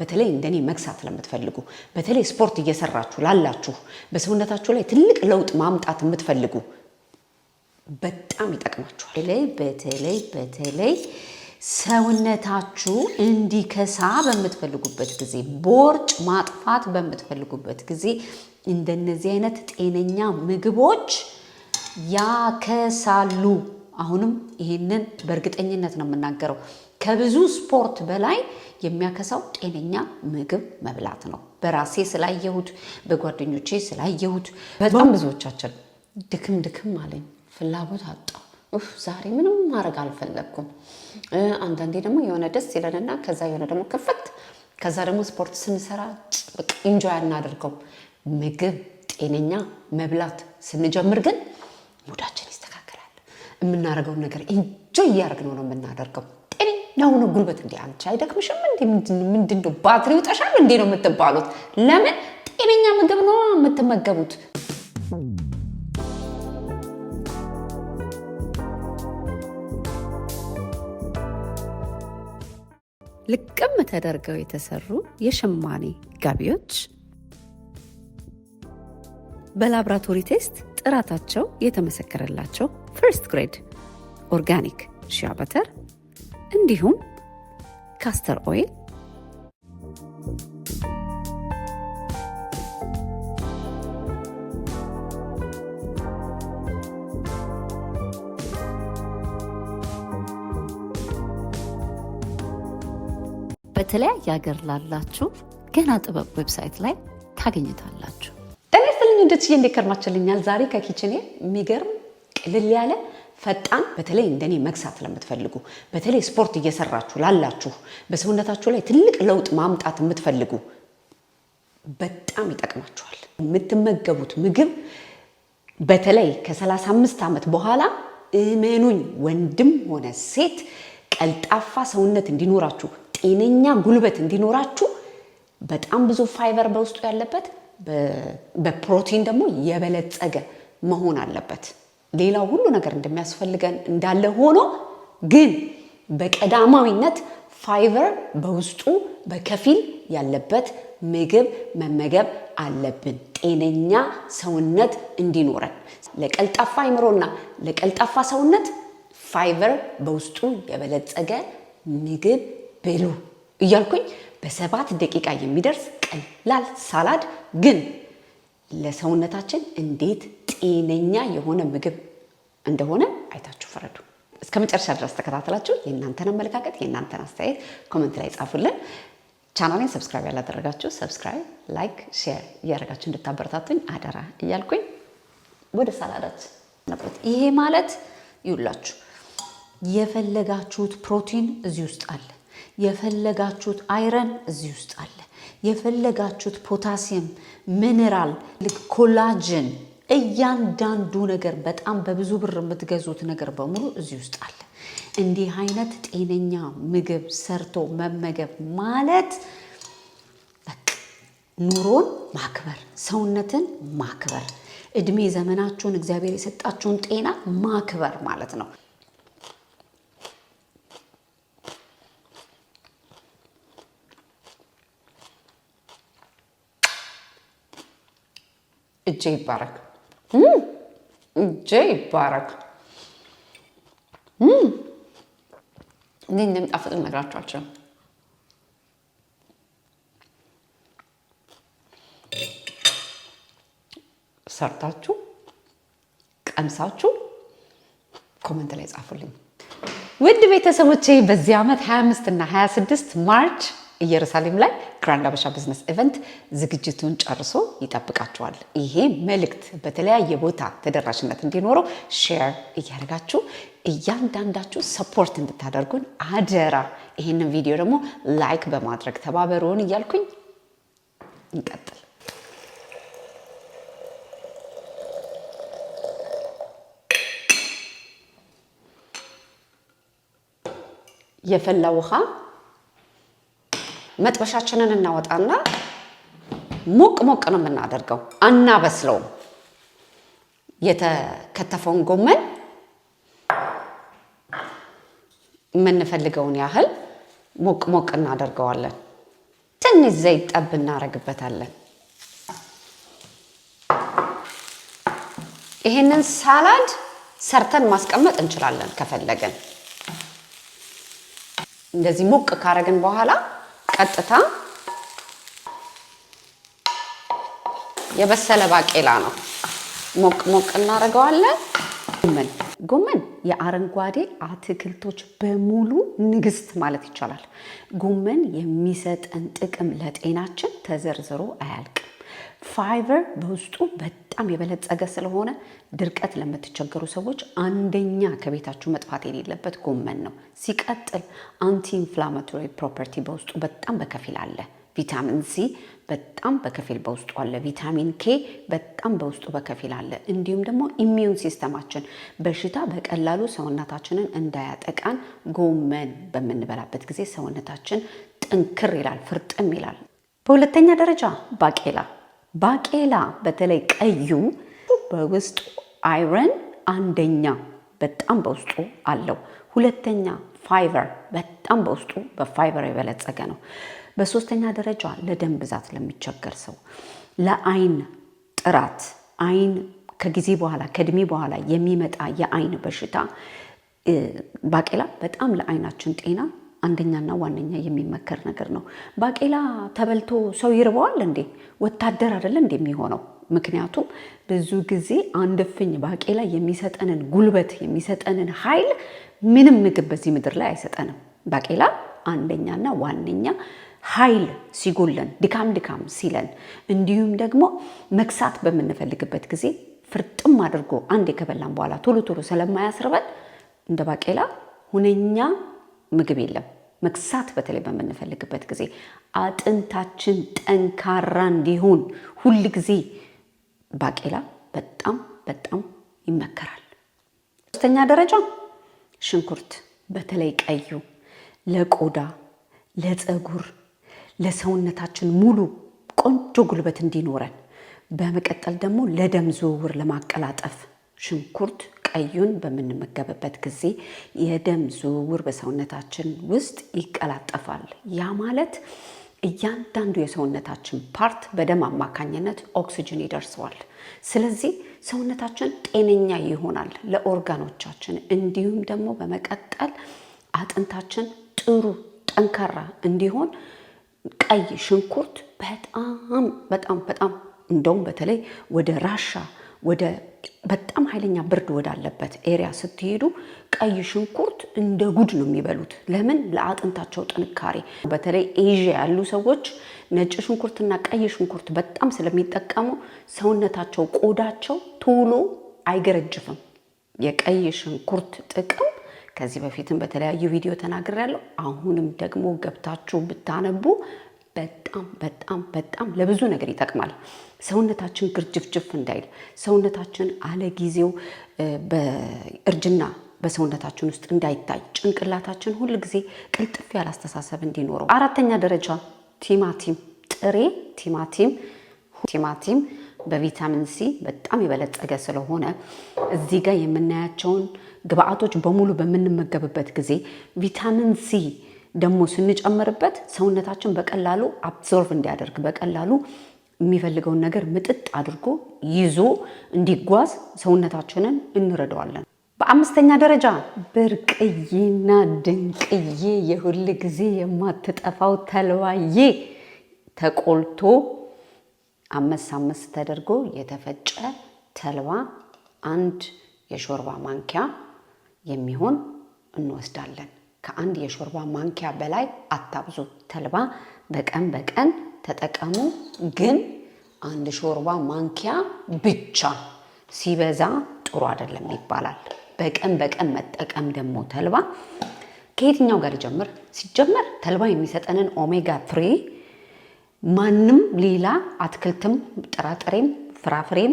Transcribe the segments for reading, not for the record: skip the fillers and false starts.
በተለይ እንደኔ መክሳት ለምትፈልጉ በተለይ ስፖርት እየሰራችሁ ላላችሁ በሰውነታችሁ ላይ ትልቅ ለውጥ ማምጣት የምትፈልጉ በጣም ይጠቅማችኋል። በተለይ ሰውነታችሁ እንዲከሳ በምትፈልጉበት ጊዜ ቦርጭ ማጥፋት በምትፈልጉበት ጊዜ እንደነዚህ አይነት ጤነኛ ምግቦች ያከሳሉ። አሁንም ይሄንን በእርግጠኝነት ነው የምናገረው። ከብዙ ስፖርት በላይ የሚያከሳው ጤነኛ ምግብ መብላት ነው። በራሴ ስላየሁት በጓደኞቼ ስላየሁት በጣም ብዙዎቻችን ድክም አለኝ፣ ፍላጎት አጣሁ፣ ዛሬ ምንም ማድረግ አልፈለኩም። አንዳንዴ ደግሞ የሆነ ደስ ይለንና ከዛ የሆነ ደግሞ ከፈት ከዛ ደግሞ ስፖርት ስንሰራ በቃ ኢንጆይ አናደርገው። ምግብ ጤነኛ መብላት ስንጀምር ግን ሙዳችን ይስተካከላል። የምናደርገውን ነገር ኢንጆይ እያደረግነው ነው የምናደርገው። ጤነኛው ነው ጉልበት እንዴ አንቺ አይደክምሽም እንዴ? ምንድነው ባትሪው ጠሻል እንዴ ነው የምትባሉት? ለምን ጤነኛ ምግብ ነው የምትመገቡት። ልቅም ተደርገው የተሰሩ የሸማኔ ጋቢዎች በላብራቶሪ ቴስት ጥራታቸው የተመሰከረላቸው ፈርስት ግሬድ ኦርጋኒክ ሺያ በተር እንዲሁም ካስተር ኦይል በተለያየ ሀገር ላላችሁ ገና ጥበብ ዌብሳይት ላይ ታገኙታላችሁ። ተነስተልኝ እንደዚህ እንደከርማችልኛል። ዛሬ ከኪችኔ የሚገርም ቅልል ያለ ፈጣን በተለይ እንደኔ መክሳት ለምትፈልጉ በተለይ ስፖርት እየሰራችሁ ላላችሁ በሰውነታችሁ ላይ ትልቅ ለውጥ ማምጣት የምትፈልጉ በጣም ይጠቅማችኋል። የምትመገቡት ምግብ በተለይ ከ35 ዓመት በኋላ እመኑኝ ወንድም ሆነ ሴት ቀልጣፋ ሰውነት እንዲኖራችሁ ጤነኛ ጉልበት እንዲኖራችሁ በጣም ብዙ ፋይበር በውስጡ ያለበት በፕሮቲን ደግሞ የበለጸገ መሆን አለበት። ሌላው ሁሉ ነገር እንደሚያስፈልገን እንዳለ ሆኖ ግን በቀዳማዊነት ፋይበር በውስጡ በከፊል ያለበት ምግብ መመገብ አለብን። ጤነኛ ሰውነት እንዲኖረን ለቀልጣፋ አይምሮና ለቀልጣፋ ሰውነት ፋይበር በውስጡ የበለጸገ ምግብ ብሉ እያልኩኝ በ7 ደቂቃ የሚደርስ ቀላል ሳላድ ግን ለሰውነታችን እንዴት ጤነኛ የሆነ ምግብ እንደሆነ አይታችሁ ፈረዱ። እስከ መጨረሻ ድረስ ተከታተላችሁ የእናንተን አመለካከት የእናንተን አስተያየት ኮሜንት ላይ ጻፉልን። ቻናሌን ሰብስክራይብ ያላደረጋችሁ ሰብስክራይብ፣ ላይክ፣ ሼር እያደረጋችሁ እንድታበረታቱኝ አደራ እያልኩኝ ወደ ሳላዳችን ነበር። ይሄ ማለት ይውላችሁ የፈለጋችሁት ፕሮቲን እዚህ ውስጥ አለ። የፈለጋችሁት አይረን እዚህ ውስጥ አለ። የፈለጋችሁት ፖታሲየም፣ ሚነራል፣ ኮላጅን እያንዳንዱ ነገር በጣም በብዙ ብር የምትገዙት ነገር በሙሉ እዚህ ውስጥ አለ። እንዲህ አይነት ጤነኛ ምግብ ሰርቶ መመገብ ማለት በቃ ኑሮን ማክበር፣ ሰውነትን ማክበር፣ እድሜ ዘመናችሁን እግዚአብሔር የሰጣችሁን ጤና ማክበር ማለት ነው። እጄ ይባረክ፣ እጄ ይባረክ። እንዴት እንደሚጣፍጥ ልነግራችሁ አልችልም። ሰርታችሁ ቀምሳችሁ ኮሜንት ላይ ጻፉልኝ። ውድ ቤተሰቦቼ በዚህ ዓመት 25 እና 26 ማርች ኢየሩሳሌም ላይ ግራንድ አበሻ ቢዝነስ ኢቨንት ዝግጅቱን ጨርሶ ይጠብቃችኋል። ይሄ መልእክት በተለያየ ቦታ ተደራሽነት እንዲኖረው ሼር እያደረጋችሁ እያንዳንዳችሁ ሰፖርት እንድታደርጉን አደራ። ይሄንን ቪዲዮ ደግሞ ላይክ በማድረግ ተባበሩን እያልኩኝ እንቀጥል። የፈላ ውሃ መጥበሻችንን እናወጣና ሞቅ ሞቅ ነው የምናደርገው፣ አናበስለውም። የተከተፈውን ጎመን የምንፈልገውን ያህል ሞቅ ሞቅ እናደርገዋለን። ትንሽ ዘይት ጠብ እናደርግበታለን። ይሄንን ሳላድ ሰርተን ማስቀመጥ እንችላለን ከፈለገን። እንደዚህ ሞቅ ካረግን በኋላ ቀጥታ የበሰለ ባቄላ ነው ሞቅ እናደርገዋለን። ጎመን የአረንጓዴ አትክልቶች በሙሉ ንግስት ማለት ይቻላል። ጎመን የሚሰጠን ጥቅም ለጤናችን ተዘርዝሮ አያልቅም። ፋይበር በውስጡ በጣም የበለጸገ ስለሆነ ድርቀት ለምትቸገሩ ሰዎች አንደኛ ከቤታችሁ መጥፋት የሌለበት ጎመን ነው። ሲቀጥል አንቲ ኢንፍላማቶሪ ፕሮፐርቲ በውስጡ በጣም በከፊል አለ። ቪታሚን ሲ በጣም በከፊል በውስጡ አለ። ቪታሚን ኬ በጣም በውስጡ በከፊል አለ። እንዲሁም ደግሞ ኢሚዩን ሲስተማችን በሽታ በቀላሉ ሰውነታችንን እንዳያጠቃን ጎመን በምንበላበት ጊዜ ሰውነታችን ጥንክር ይላል፣ ፍርጥም ይላል። በሁለተኛ ደረጃ ባቄላ በተለይ ቀዩ በውስጡ አይረን አንደኛ በጣም በውስጡ አለው። ሁለተኛ ፋይበር በጣም በውስጡ በፋይበር የበለጸገ ነው። በሶስተኛ ደረጃ ለደም ብዛት ለሚቸገር ሰው፣ ለአይን ጥራት፣ አይን ከጊዜ በኋላ ከእድሜ በኋላ የሚመጣ የአይን በሽታ ባቄላ በጣም ለአይናችን ጤና አንደኛና ዋነኛ የሚመከር ነገር ነው። ባቄላ ተበልቶ ሰው ይርበዋል እንዴ? ወታደር አይደለ እንዴ የሚሆነው? ምክንያቱም ብዙ ጊዜ አንድ እፍኝ ባቄላ የሚሰጠንን ጉልበት የሚሰጠንን ኃይል ምንም ምግብ በዚህ ምድር ላይ አይሰጠንም። ባቄላ አንደኛና ዋነኛ ኃይል ሲጎለን ድካም ሲለን እንዲሁም ደግሞ መክሳት በምንፈልግበት ጊዜ ፍርጥም አድርጎ አንዴ ከበላን በኋላ ቶሎ ስለማያስርበን እንደ ባቄላ ሁነኛ ምግብ የለም። መክሳት በተለይ በምንፈልግበት ጊዜ አጥንታችን ጠንካራ እንዲሆን ሁል ጊዜ ባቄላ በጣም በጣም ይመከራል። ሶስተኛ ደረጃ ሽንኩርት በተለይ ቀዩ ለቆዳ፣ ለፀጉር፣ ለሰውነታችን ሙሉ ቆንጆ ጉልበት እንዲኖረን፣ በመቀጠል ደግሞ ለደም ዝውውር ለማቀላጠፍ ሽንኩርት ቀዩን በምንመገብበት ጊዜ የደም ዝውውር በሰውነታችን ውስጥ ይቀላጠፋል። ያ ማለት እያንዳንዱ የሰውነታችን ፓርት በደም አማካኝነት ኦክሲጅን ይደርሰዋል። ስለዚህ ሰውነታችን ጤነኛ ይሆናል ለኦርጋኖቻችን። እንዲሁም ደግሞ በመቀጠል አጥንታችን ጥሩ ጠንካራ እንዲሆን ቀይ ሽንኩርት በጣም በጣም በጣም እንደውም በተለይ ወደ ራሻ ወደ በጣም ኃይለኛ ብርድ ወዳለበት ኤሪያ ስትሄዱ ቀይ ሽንኩርት እንደ ጉድ ነው የሚበሉት። ለምን? ለአጥንታቸው ጥንካሬ። በተለይ ኤዥያ ያሉ ሰዎች ነጭ ሽንኩርትና ቀይ ሽንኩርት በጣም ስለሚጠቀሙ ሰውነታቸው፣ ቆዳቸው ቶሎ አይገረጅፍም። የቀይ ሽንኩርት ጥቅም ከዚህ በፊትም በተለያዩ ቪዲዮ ተናግሬያለሁ። አሁንም ደግሞ ገብታችሁ ብታነቡ በጣም በጣም በጣም ለብዙ ነገር ይጠቅማል። ሰውነታችን ግርጅፍጅፍ እንዳይል፣ ሰውነታችን አለጊዜው በእርጅና በሰውነታችን ውስጥ እንዳይታይ፣ ጭንቅላታችን ሁል ጊዜ ቅልጥፍ ያለ አስተሳሰብ እንዲኖረው። አራተኛ ደረጃ ቲማቲም፣ ጥሬ ቲማቲም በቪታሚን ሲ በጣም የበለጸገ ስለሆነ እዚህ ጋር የምናያቸውን ግብአቶች በሙሉ በምንመገብበት ጊዜ ቪታሚን ሲ ደግሞ ስንጨምርበት ሰውነታችን በቀላሉ አብዞርቭ እንዲያደርግ በቀላሉ የሚፈልገውን ነገር ምጥጥ አድርጎ ይዞ እንዲጓዝ ሰውነታችንን እንረዳዋለን። በአምስተኛ ደረጃ ብርቅዬና ድንቅዬ የሁል ጊዜ የማትጠፋው ተልባዬ ተቆልቶ አመስ ተደርጎ የተፈጨ ተልባ አንድ የሾርባ ማንኪያ የሚሆን እንወስዳለን። ከአንድ የሾርባ ማንኪያ በላይ አታብዙ። ተልባ በቀን ተጠቀሙ፣ ግን አንድ ሾርባ ማንኪያ ብቻ፣ ሲበዛ ጥሩ አይደለም ይባላል። በቀን መጠቀም ደግሞ ተልባ ከየትኛው ጋር ጀምር? ሲጀመር ተልባ የሚሰጠንን ኦሜጋ 3 ማንም ሌላ አትክልትም፣ ጥራጥሬም፣ ፍራፍሬም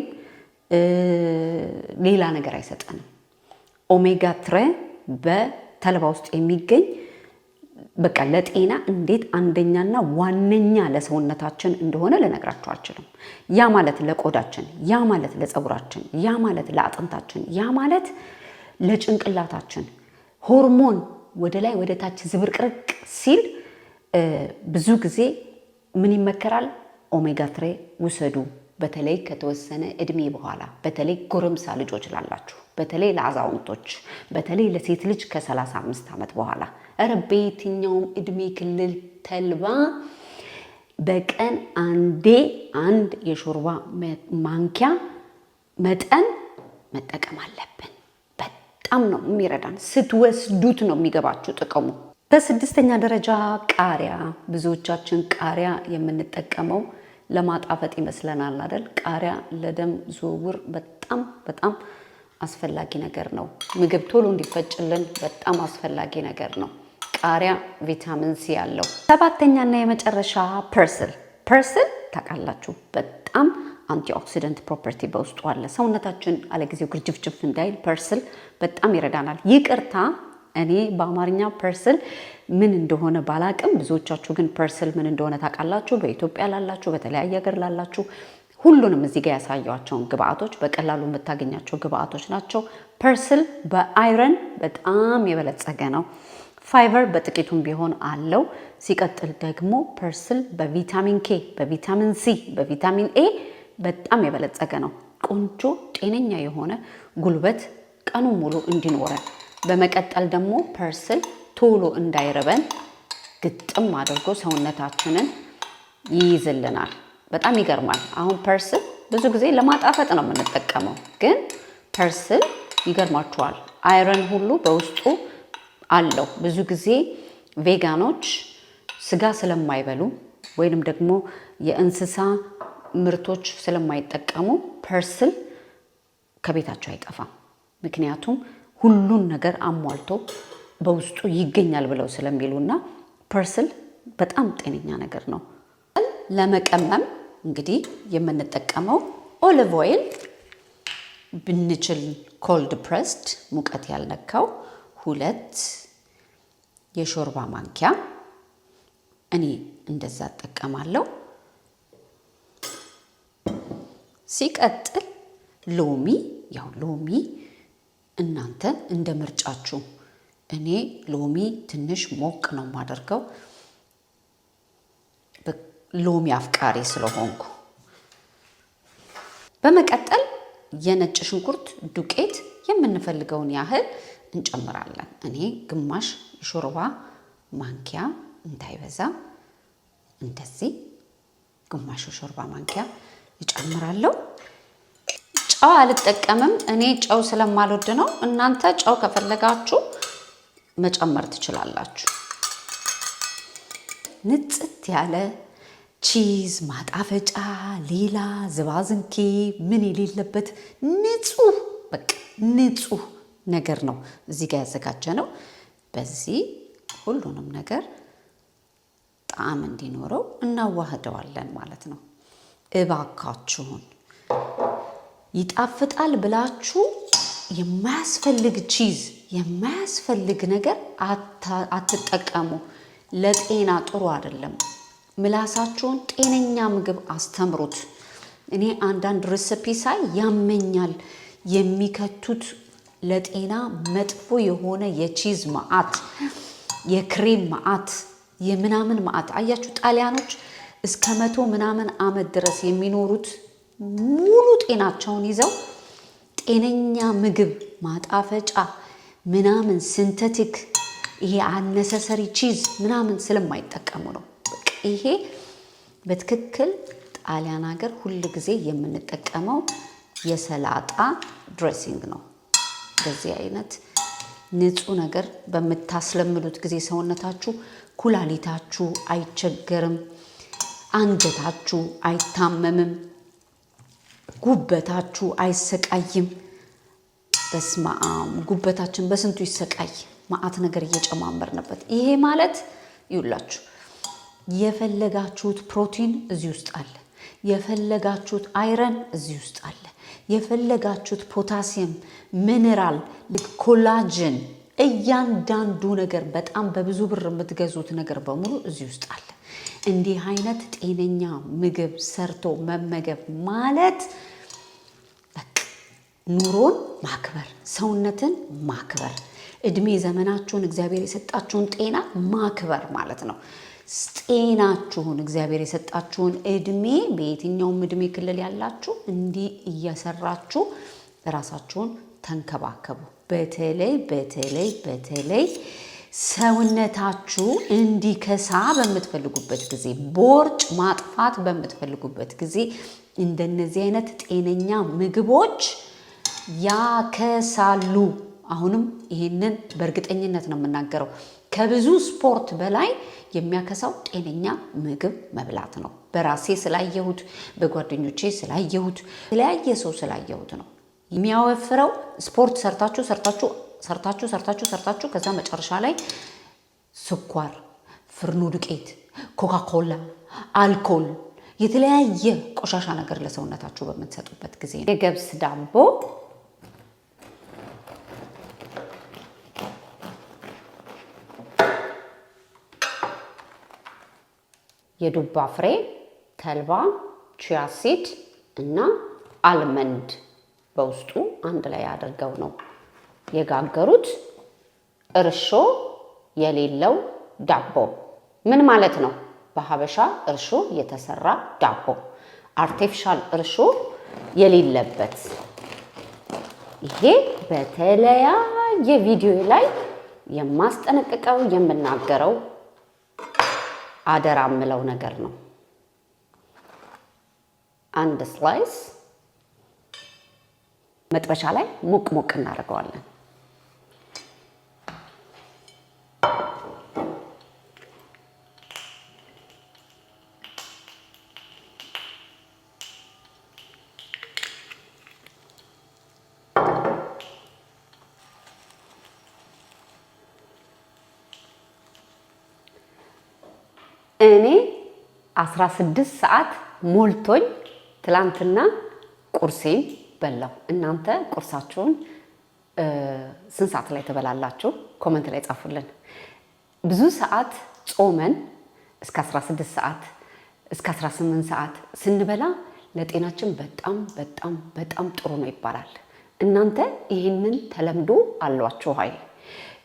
ሌላ ነገር አይሰጠንም። ኦሜጋ 3 በተልባ ውስጥ የሚገኝ በቃ ለጤና እንዴት አንደኛና ዋነኛ ለሰውነታችን እንደሆነ ልነግራችሁ አልችልም። ያ ማለት ለቆዳችን፣ ያ ማለት ለፀጉራችን፣ ያ ማለት ለአጥንታችን፣ ያ ማለት ለጭንቅላታችን ሆርሞን ወደ ላይ ወደ ታች ዝብርቅርቅ ሲል ብዙ ጊዜ ምን ይመከራል? ኦሜጋ 3 ውሰዱ። በተለይ ከተወሰነ እድሜ በኋላ፣ በተለይ ጎረምሳ ልጆች ላላችሁ፣ በተለይ ለአዛውንቶች፣ በተለይ ለሴት ልጅ ከ35 ዓመት በኋላ። ኧረ በየትኛውም እድሜ ክልል ተልባ በቀን አንድ የሾርባ ማንኪያ መጠን መጠቀም አለብን። በጣም ነው የሚረዳን። ስትወስዱት ነው የሚገባችሁ ጥቅሙ። በስድስተኛ ደረጃ ቃሪያ። ብዙዎቻችን ቃሪያ የምንጠቀመው ለማጣፈጥ ይመስለናል አይደል? ቃሪያ ለደም ዝውውር በጣም በጣም አስፈላጊ ነገር ነው። ምግብ ቶሎ እንዲፈጭልን በጣም አስፈላጊ ነገር ነው። ቃሪያ ቪታሚን ሲ ያለው። ሰባተኛና የመጨረሻ ፐርስል። ፐርስል ታውቃላችሁ በጣም አንቲኦክሲደንት ፕሮፐርቲ በውስጡ አለ። ሰውነታችን አለጊዜው ግርጅፍጅፍ እንዳይል ፐርስል በጣም ይረዳናል። ይቅርታ እኔ በአማርኛ ፐርስል ምን እንደሆነ ባላቅም፣ ብዙዎቻችሁ ግን ፐርስል ምን እንደሆነ ታውቃላችሁ። በኢትዮጵያ ላላችሁ፣ በተለያየ ሀገር ላላችሁ ሁሉንም እዚህ ጋር ያሳያቸውን ግብአቶች በቀላሉ የምታገኛቸው ግብአቶች ናቸው። ፐርስል በአይረን በጣም የበለጸገ ነው። ፋይበር በጥቂቱም ቢሆን አለው። ሲቀጥል ደግሞ ፐርስል በቪታሚን ኬ፣ በቪታሚን ሲ፣ በቪታሚን ኤ በጣም የበለጸገ ነው። ቆንጆ ጤነኛ የሆነ ጉልበት ቀኑን ሙሉ እንዲኖረን። በመቀጠል ደግሞ ፐርስል ቶሎ እንዳይረበን ግጥም አድርጎ ሰውነታችንን ይይዝልናል። በጣም ይገርማል። አሁን ፐርስል ብዙ ጊዜ ለማጣፈጥ ነው የምንጠቀመው፣ ግን ፐርስል ይገርማችኋል አይረን ሁሉ በውስጡ አለው። ብዙ ጊዜ ቬጋኖች ስጋ ስለማይበሉ ወይንም ደግሞ የእንስሳ ምርቶች ስለማይጠቀሙ ፐርስል ከቤታቸው አይጠፋም። ምክንያቱም ሁሉን ነገር አሟልቶ በውስጡ ይገኛል ብለው ስለሚሉና ፐርስል በጣም ጤነኛ ነገር ነው። ለመቀመም እንግዲህ የምንጠቀመው ኦሊቭ ኦይል ብንችል ኮልድ ፕሬስድ ሙቀት ያልነካው 2 የሾርባ ማንኪያ እኔ እንደዛ እጠቀማለሁ። ሲቀጥል ሎሚ፣ ያው ሎሚ እናንተ እንደ ምርጫችሁ። እኔ ሎሚ ትንሽ ሞቅ ነው የማደርገው ሎሚ አፍቃሪ ስለሆንኩ። በመቀጠል የነጭ ሽንኩርት ዱቄት የምንፈልገውን ያህል እንጨምራለን። እኔ ግማሽ የሾርባ ማንኪያ እንዳይበዛ እንደዚህ ግማሽ የሾርባ ማንኪያ እጨምራለሁ። ጨው አልጠቀምም እኔ ጨው ስለማልወድ ነው። እናንተ ጨው ከፈለጋችሁ መጨመር ትችላላችሁ። ንጽት ያለ ቺዝ ማጣፈጫ፣ ሌላ ዝባዝንኬ ምን የሌለበት ንጹህ በቃ ንጹህ ነገር ነው እዚህ ጋር ያዘጋጀ ነው። በዚህ ሁሉንም ነገር ጣዕም እንዲኖረው እናዋህደዋለን ማለት ነው። እባካችሁን ይጣፍጣል ብላችሁ የማያስፈልግ ቺዝ የማያስፈልግ ነገር አትጠቀሙ። ለጤና ጥሩ አይደለም። ምላሳችሁን ጤነኛ ምግብ አስተምሩት። እኔ አንዳንድ ሬሲፒ ሳይ ያመኛል። የሚከቱት ለጤና መጥፎ የሆነ የቺዝ መዓት፣ የክሬም መዓት፣ የምናምን መዓት። አያችሁ ጣሊያኖች እስከ 100 ምናምን ዓመት ድረስ የሚኖሩት ሙሉ ጤናቸውን ይዘው ጤነኛ ምግብ ማጣፈጫ ምናምን ሲንተቲክ ይሄ አነሰሰሪ ቺዝ ምናምን ስለማይጠቀሙ ነው። ይሄ በትክክል ጣሊያን ሀገር ሁል ጊዜ የምንጠቀመው የሰላጣ ድሬሲንግ ነው። በዚህ አይነት ንጹህ ነገር በምታስለምዱት ጊዜ ሰውነታችሁ፣ ኩላሊታችሁ አይቸገርም፣ አንጀታችሁ አይታመምም፣ ጉበታችሁ አይሰቃይም። በስማም ጉበታችን በስንቱ ይሰቃይ ማአት ነገር እየጨማመርንበት። ይሄ ማለት ይውላችሁ የፈለጋችሁት ፕሮቲን እዚህ ውስጥ አለ፣ የፈለጋችሁት አይረን እዚህ ውስጥ አለ፣ የፈለጋችሁት ፖታሲየም፣ ሚነራል፣ ኮላጅን፣ እያንዳንዱ ነገር በጣም በብዙ ብር የምትገዙት ነገር በሙሉ እዚህ ውስጥ አለ። እንዲህ አይነት ጤነኛ ምግብ ሰርቶ መመገብ ማለት ኑሮን ማክበር፣ ሰውነትን ማክበር፣ እድሜ ዘመናችሁን እግዚአብሔር የሰጣችሁን ጤና ማክበር ማለት ነው። ጤናችሁን እግዚአብሔር የሰጣችሁን እድሜ በየትኛውም እድሜ ክልል ያላችሁ እንዲህ እየሰራችሁ ራሳችሁን ተንከባከቡ። በተለይ ሰውነታችሁ እንዲከሳ በምትፈልጉበት ጊዜ፣ ቦርጭ ማጥፋት በምትፈልጉበት ጊዜ እንደነዚህ አይነት ጤነኛ ምግቦች ያከሳሉ። አሁንም ይሄንን በእርግጠኝነት ነው የምናገረው። ከብዙ ስፖርት በላይ የሚያከሳው ጤነኛ ምግብ መብላት ነው። በራሴ ስላየሁት፣ በጓደኞቼ ስላየሁት፣ የተለያየ ሰው ስላየሁት ነው። የሚያወፍረው ስፖርት ሰርታችሁ ከዛ መጨረሻ ላይ ስኳር፣ ፍርኖ ዱቄት፣ ኮካኮላ፣ አልኮል፣ የተለያየ ቆሻሻ ነገር ለሰውነታችሁ በምትሰጡበት ጊዜ ነው። የገብስ ዳቦ የዱባ ፍሬ፣ ተልባ፣ ቺያ ሲድ እና አልመንድ በውስጡ አንድ ላይ አድርገው ነው የጋገሩት። እርሾ የሌለው ዳቦ ምን ማለት ነው? በሀበሻ እርሾ የተሰራ ዳቦ፣ አርቲፊሻል እርሾ የሌለበት። ይሄ በተለያየ ቪዲዮ ላይ የማስጠነቅቀው የምናገረው አደራ የምለው ነገር ነው። አንድ ስላይስ መጥበሻ ላይ ሞቅ እናደርገዋለን። እኔ 16 ሰዓት ሞልቶኝ ትላንትና ቁርሴን በላው። እናንተ ቁርሳችሁን ስንት ሰዓት ላይ ትበላላችሁ? ኮሜንት ላይ ጻፉልን። ብዙ ሰዓት ጾመን እስከ 16 ሰዓት እስከ 18 ሰዓት ስንበላ ለጤናችን በጣም ጥሩ ነው ይባላል። እናንተ ይህንን ተለምዶ አሏችሁ ኃይል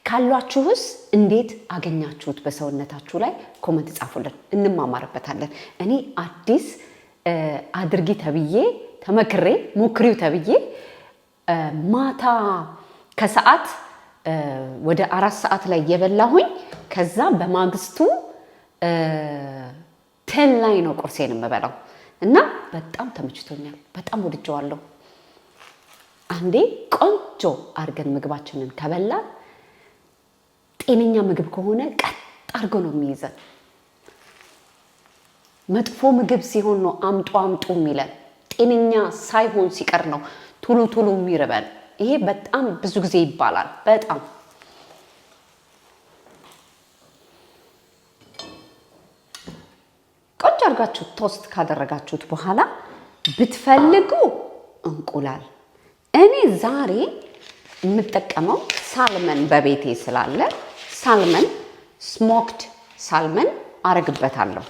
ካሏችሁስ እንዴት አገኛችሁት? በሰውነታችሁ ላይ ኮሜንት ጻፉልን፣ እንማማርበታለን። እኔ አዲስ አድርጊ ተብዬ ተመክሬ ሞክሪው ተብዬ ማታ ከሰዓት ወደ 4 ሰዓት ላይ የበላሁኝ። ከዛ በማግስቱ 10 ላይ ነው ቁርሴን የምበላው እና በጣም ተመችቶኛል። በጣም ወድጀዋለሁ። አንዴ ቆንጆ አድርገን ምግባችንን ከበላን ጤነኛ ምግብ ከሆነ ቀጥ አድርጎ ነው የሚይዘን። መጥፎ ምግብ ሲሆን ነው አምጡ የሚለን። ጤነኛ ሳይሆን ሲቀር ነው ቶሎ የሚርበን። ይሄ በጣም ብዙ ጊዜ ይባላል። በጣም ቆንጆ አድርጋችሁ ቶስት ካደረጋችሁት በኋላ ብትፈልጉ እንቁላል፣ እኔ ዛሬ የምጠቀመው ሳልመን በቤቴ ስላለ ሳልመን ስሞክድ ሳልመን አረግበታለሁ።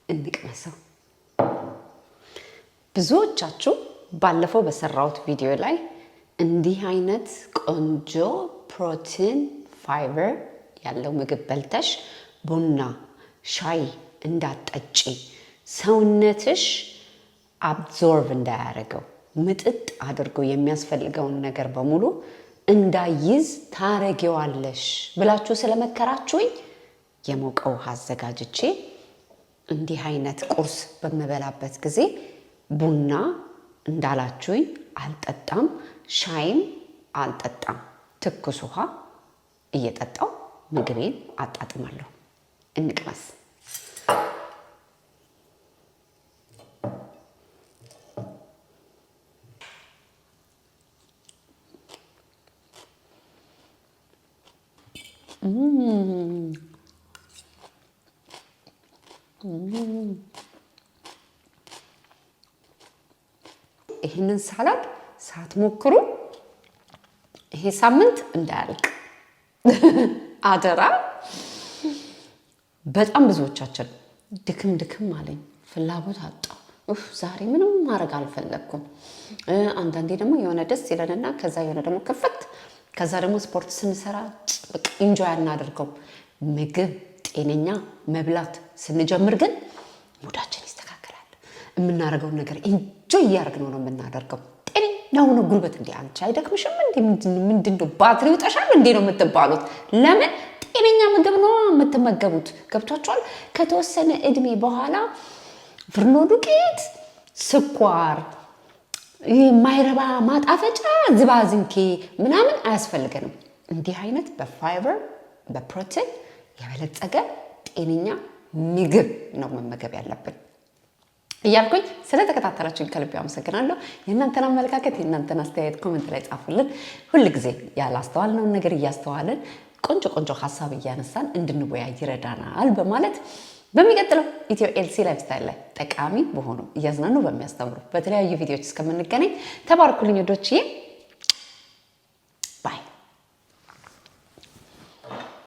እንቅመሰው። ብዙዎቻችሁ ባለፈው በሰራሁት ቪዲዮ ላይ እንዲህ አይነት ቆንጆ ፕሮቲን ፋይበር ያለው ምግብ በልተሽ ቡና ሻይ እንዳትጠጪ ሰውነትሽ አብዞርቭ እንዳያደርገው ምጥጥ አድርጎ የሚያስፈልገውን ነገር በሙሉ እንዳይዝ ታረጊዋለሽ ብላችሁ ስለመከራችሁኝ የሞቀ ውሃ አዘጋጅቼ እንዲህ አይነት ቁርስ በምበላበት ጊዜ ቡና እንዳላችሁኝ አልጠጣም፣ ሻይም አልጠጣም። ትኩስ ውሃ እየጠጣው ምግቤን አጣጥማለሁ። እንቅመስ። ይህንን ሳላድ ሳትሞክሩ ይሄ ሳምንት እንዳያልቅ አደራ። በጣም ብዙዎቻችን ድክም አለኝ፣ ፍላጎት አጣሁ፣ ዛሬ ምንም ማድረግ አልፈለኩም። አንዳንዴ ደግሞ የሆነ ደስ ይለንና ከዛ የሆነ ደግሞ ክፍት ከዛ ደግሞ ስፖርት ስንሰራ በቃ ኢንጆይ አናደርገው። ምግብ ጤነኛ መብላት ስንጀምር ግን ሙዳችን ይስተካከላል። የምናደርገውን ነገር ኢንጆይ እያደረግነው ነው የምናደርገው። ጤነኛ ሆኖ ጉልበት እንዴ አንቺ አይደክምሽም እንዴ? ምንድነው ባትሪ ይውጣሻል እንዴ ነው የምትባሉት? ለምን? ጤነኛ ምግብ ነው የምትመገቡት። ገብቷችኋል? ከተወሰነ እድሜ በኋላ ፍርኖ ዱቄት፣ ስኳር፣ የማይረባ ማጣፈጫ ዝባዝንኬ ምናምን አያስፈልገንም። እንዲህ አይነት በፋይበር በፕሮቲን የበለጸገ ጤነኛ ምግብ ነው መመገብ ያለብን እያልኩኝ ስለተከታተላችሁኝ ከልብ አመሰግናለሁ። የእናንተን አመለካከት የእናንተን አስተያየት ኮሜንት ላይ ጻፉልን። ሁልጊዜ ያላስተዋልነውን ነገር እያስተዋልን ቆንጆ ሀሳብ እያነሳን እንድንወያይ ይረዳናል በማለት በሚቀጥለው ኢትዮ ኤልሲ ላይፍ ስታይል ላይ ጠቃሚ በሆኑ እያዝናኑ በሚያስተምሩ በተለያዩ ቪዲዮዎች እስከምንገናኝ ተባርኩልኝ ወዶችዬ።